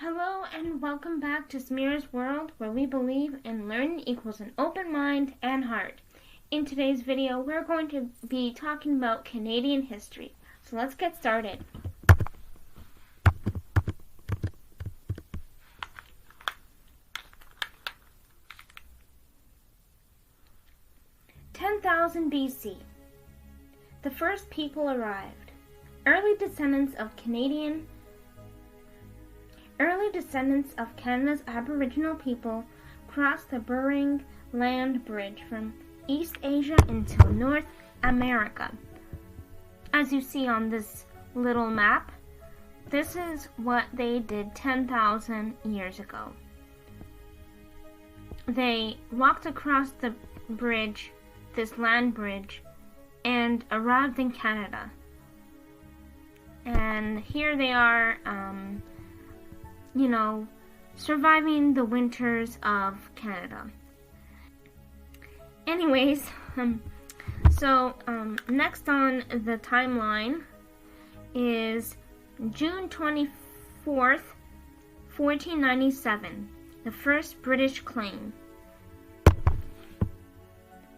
Hello and welcome back to Samira's World, where we believe in learning equals an open mind and heart. In today's video, we're going to be talking about Canadian history. So let's get started. (10,000 BC). The first people arrived. Early descendants of Canada's Aboriginal people crossed the Bering Land Bridge from East Asia into North America. As you see on this little map, this is what they did 10,000 years ago. They walked across the bridge, this land bridge, and arrived in Canada. And here they are, surviving the winters of Canada. Anyways, next on the timeline is June 24th, 1497, the first British claim.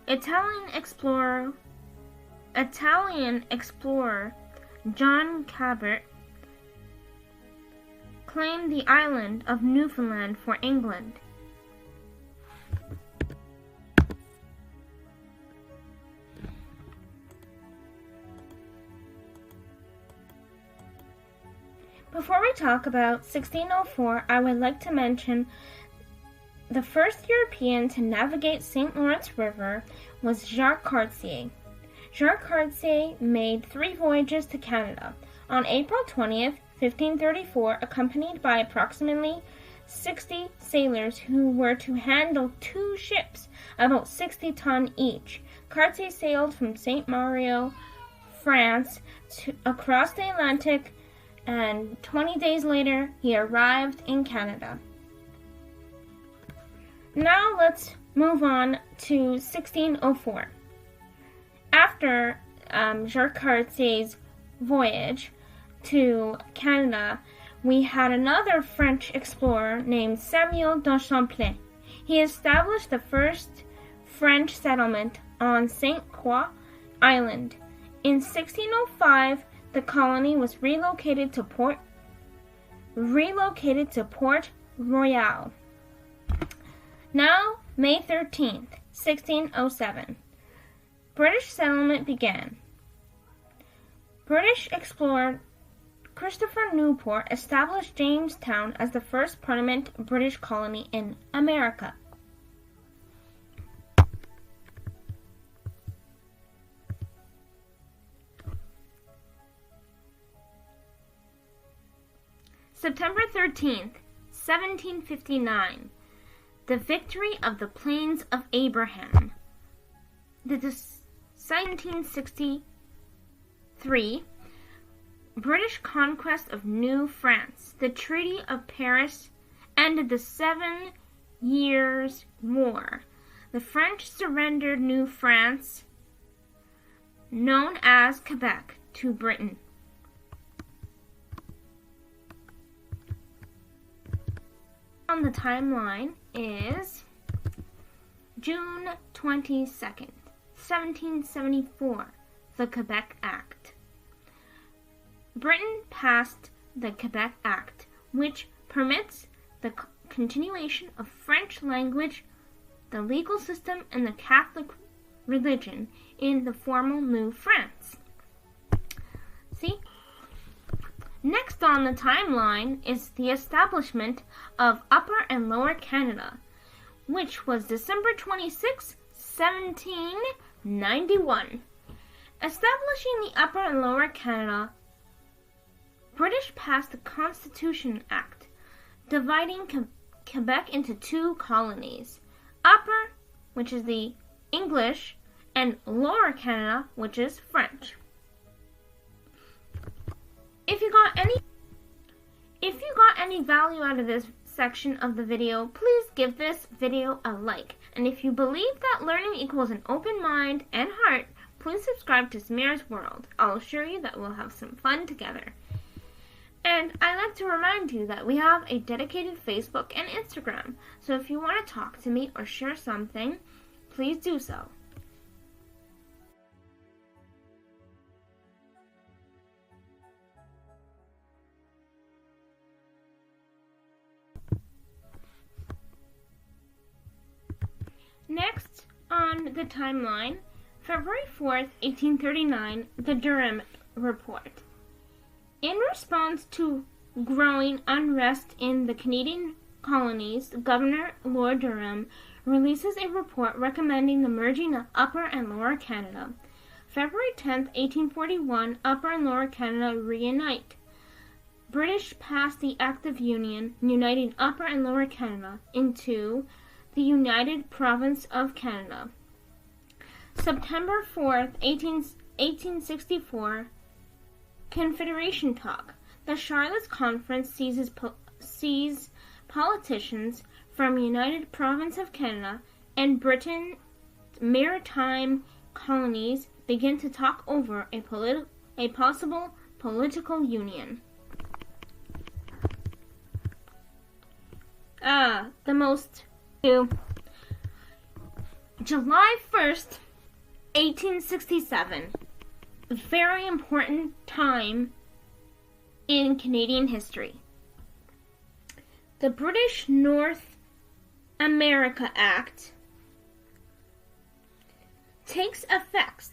Italian explorer John Cabot claimed the island of Newfoundland for England. Before we talk about 1604, I would like to mention the first European to navigate St. Lawrence River was Jacques Cartier. Jacques Cartier made 3 voyages to Canada. On April 20th, 1534, accompanied by approximately 60 sailors who were to handle 2 ships, about 60 tons each, Cartier sailed from St. Mario, France, across the Atlantic, and 20 days later, he arrived in Canada. Now let's move on to 1604. After Jacques Cartier's voyage to Canada, we had another French explorer named Samuel de Champlain. He established the first French settlement on St. Croix Island. In 1605, the colony was relocated to Port Royal. Now, May 13th, 1607, British settlement began. British explorer Christopher Newport established Jamestown as the first permanent British colony in America. September 13th, 1759, the victory of the Plains of Abraham. The 1763 British conquest of New France, the Treaty of Paris ended the 7 Years' War. The French surrendered New France, known as Quebec, to Britain. On the timeline is June 22nd, 1774, the Quebec Act. Britain passed the Quebec Act, which permits the continuation of French language, the legal system, and the Catholic religion in the formal New France. See? Next on the timeline is the establishment of Upper and Lower Canada, which was December 26, 1791. Establishing the Upper and Lower Canada, British passed the Constitution Act, dividing Quebec into 2 colonies, Upper, which is the English, and Lower Canada, which is French. If you got any value out of this section of the video, please give this video a like. And if you believe that learning equals an open mind and heart, please subscribe to Samira's World. I'll assure you that we'll have some fun together. And And I'd like to remind you that we have a dedicated Facebook and Instagram. So if you want to talk to me or share something, please do so. Next on the timeline, February 4th, 1839, the Durham Report. In response to growing unrest in the Canadian colonies, Governor Lord Durham releases a report recommending the merging of Upper and Lower Canada. February 10th, 1841, Upper and Lower Canada reunite. British passed the Act of Union, uniting Upper and Lower Canada into the United Province of Canada. September 4th, 1864, Confederation talk. The Charlotte Conference seizes politicians from United Province of Canada and Britain's maritime colonies begin to talk over a possible political union. July 1st, 1867. A very important time in Canadian history. The British North America Act takes effect,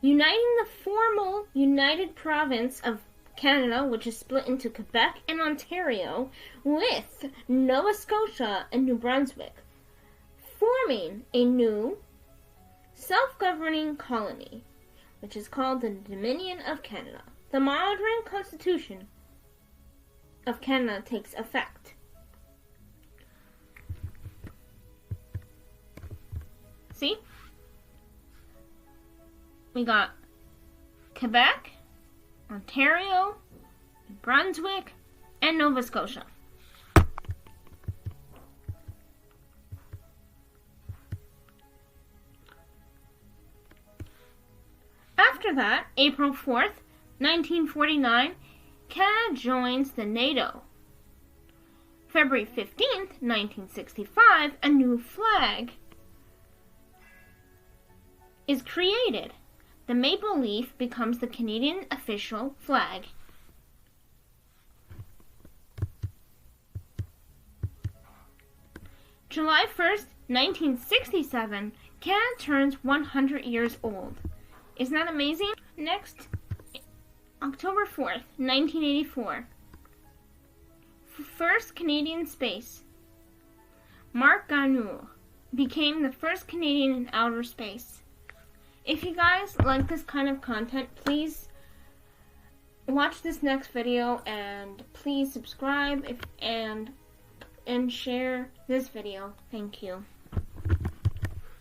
uniting the formal United Province of Canada, which is split into Quebec and Ontario, with Nova Scotia and New Brunswick, forming a new self-governing colony, which is called the Dominion of Canada. The modern Constitution of Canada takes effect. See? We got Quebec, Ontario, New Brunswick, and Nova Scotia. After that, April 4th, 1949, Canada joins the NATO. February 15th, 1965, a new flag is created. The maple leaf becomes the Canadian official flag. July 1st, 1967, Canada turns 100 years old. Isn't that amazing? Next, October 4th, 1984. First Canadian space. Marc Garneau became the first Canadian in outer space. If you guys like this kind of content, please watch this next video and please subscribe and share this video. Thank you.